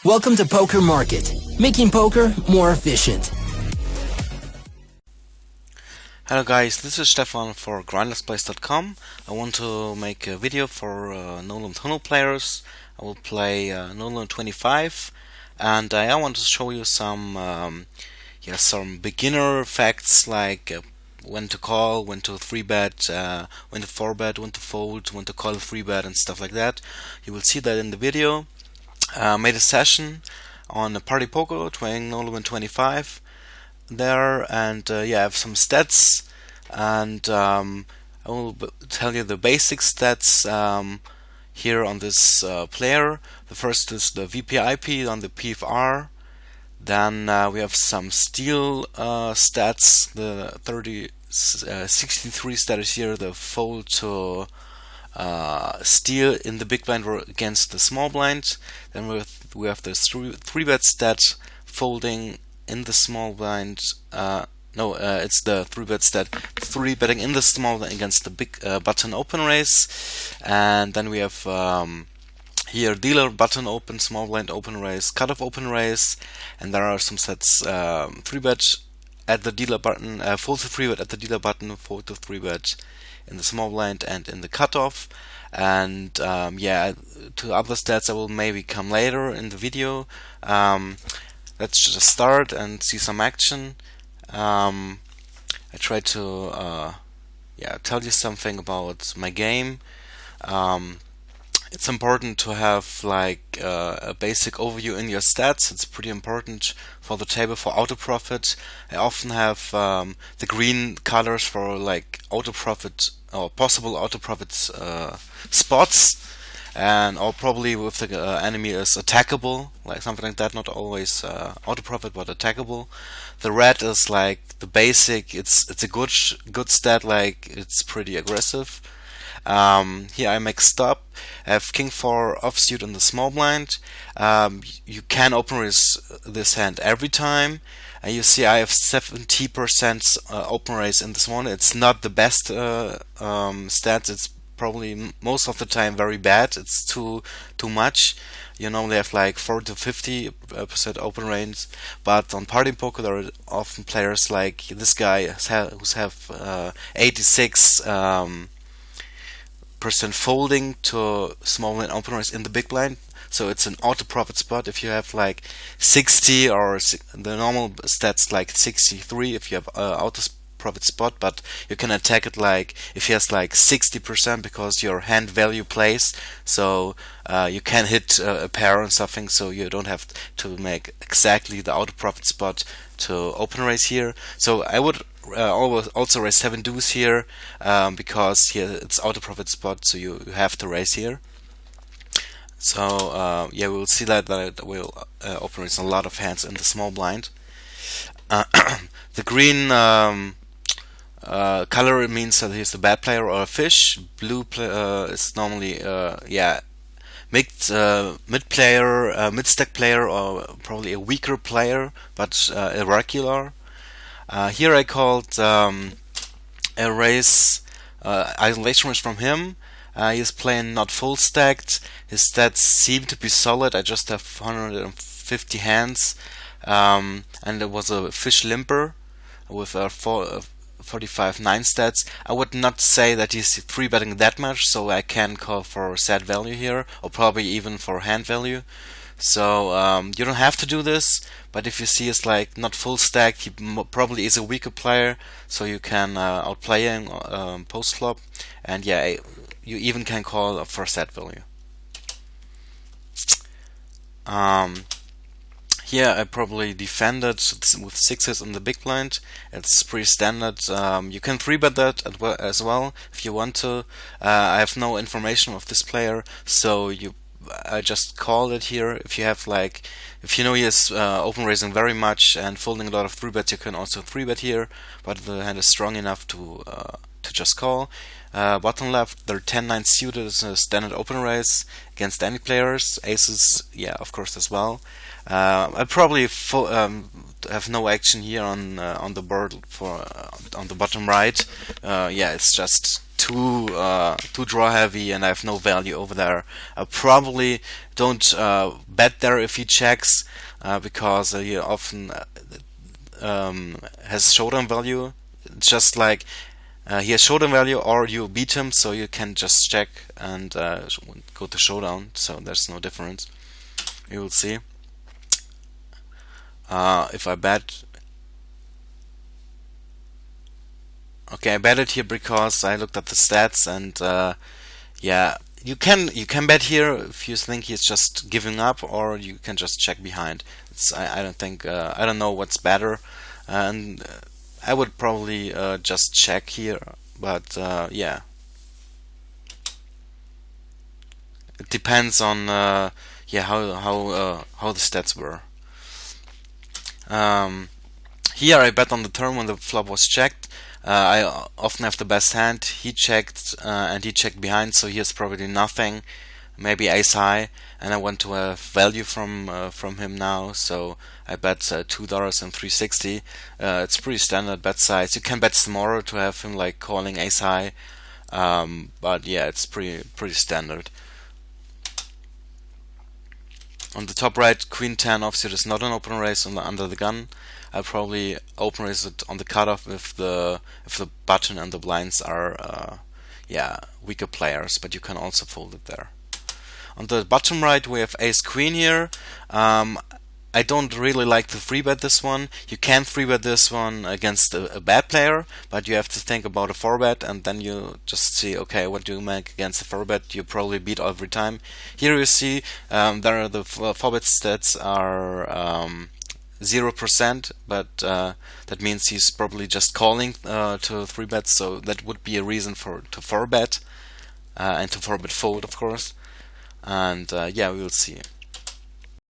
Welcome to Poker Market, making poker more efficient. Hello guys, this is Stefan for Grindersplace.com. I want to make a video for no-limit tunnel players. I will play NL25, and I want to show you some beginner facts like when to call, when to 3-bet, when to 4-bet, when to fold, when to call a 3-bet and stuff like that. You will see that in the video. Made a session on a Party Poker playing NL25 there, and I have some stats, and I will tell you the basic stats here on this player. The first is the VPIP on the PFR. Then we have some steal stats. The 63 stats here, the fold to steal in the big blind against the small blind. Then we have the 3-bet stat, folding in the small blind. It's the 3-bet stat, 3-betting in the small blind against the big button open raise. And then we have here dealer button open, small blind open raise, cutoff open raise, and there are some sets 3-bet at the dealer button, fold to 3-bet at the dealer button, fold to 3-bet in the small blind and in the cutoff. And to other stats I will maybe come later in the video. Let's just start and see some action. I try to tell you something about my game. It's important to have like a basic overview in your stats. It's pretty important for the table for auto profit. I often have the green colors for like auto profit or possible auto profit spots, and or probably with the enemy is attackable, like something like that. Not always auto profit, but attackable. The red is like the basic. It's a good stat. Like it's pretty aggressive. Here I make stop. I have king 4 offsuit in the small blind. You can open raise this hand every time. And you see I have 70% open raise in this one. It's not the best stats. It's probably most of the time very bad. It's too much. You normally have like 40 to 50% open range, but on Party Poker there are often players like this guy who's have 86 percent folding to small blind open raise in the big blind. So it's an auto profit spot. If you have like 60 or the normal stats like 63 if you have auto profit spot, but you can attack it like if he has like 60% because your hand value plays. So you can hit a pair or something, so you don't have to make exactly the auto profit spot to open raise here. So I would always also raise 7 deuce here because here it's auto profit spot, so you have to raise here. So we will see that it will open raise a lot of hands in the small blind. The green color means that he's a bad player or a fish. Blue is normally mid player, mid stack player, or probably a weaker player, but irregular. Here I called a raise isolation raise from him. He's playing not full stacked. His stats seem to be solid. I just have 150 hands, and it was a fish limper with a 45 9 stats. I would not say that he's 3-betting that much, so I can call for set value here, or probably even for hand value. So you don't have to do this, but if you see it's like not full stacked, he probably is a weaker player, so you can outplay him post flop, and you even can call for set value. Here I probably defended with 6s in the big blind. It's pretty standard. You can 3-bet that as well if you want to. I have no information of this player, so I just call it here. If you have if you know he is open raising very much and folding a lot of 3-bets, you can also 3-bet here, but the hand is strong enough to just call. Bottom left, they're 10-9 suited is a standard open raise against any players. Aces, of course, as well. I probably have no action here on the board for on the bottom right. It's just too draw heavy and I have no value over there. I probably don't bet there if he checks, because he often has showdown value. Just like he has showdown value, or you beat him, so you can just check and go to showdown. So there's no difference. You will see. If I bet, okay, I bet it here because I looked at the stats, and yeah, you can bet here if you think he's just giving up, or you can just check behind. I don't think I don't know what's better, and I would probably just check here, but yeah, it depends on yeah, how the stats were. Here I bet on the turn when the flop was checked. I often have the best hand. He checked and he checked behind, so he has probably nothing, maybe ace high, and I want to have value from him now. So I bet $2 and 360. It's pretty standard bet size. You can bet smaller to have him like calling ace high, but yeah, it's pretty standard. On the top right, Queen 10 offsuit is not an open raise under the gun. I'll probably open raise it on the cutoff if the button and the blinds are yeah, weaker players, but you can also fold it there. On the bottom right, we have ace queen here. I don't really like to 3-bet this one. You can 3-bet this one against a bad player, but you have to think about a 4-bet, and then you just see, okay, what do you make against a 4-bet? You probably beat every time. Here you see there are the 4-bet stats are 0%, but that means he's probably just calling to 3-bet, so that would be a reason to 4-bet and to 4-bet fold, of course. And yeah, we will see.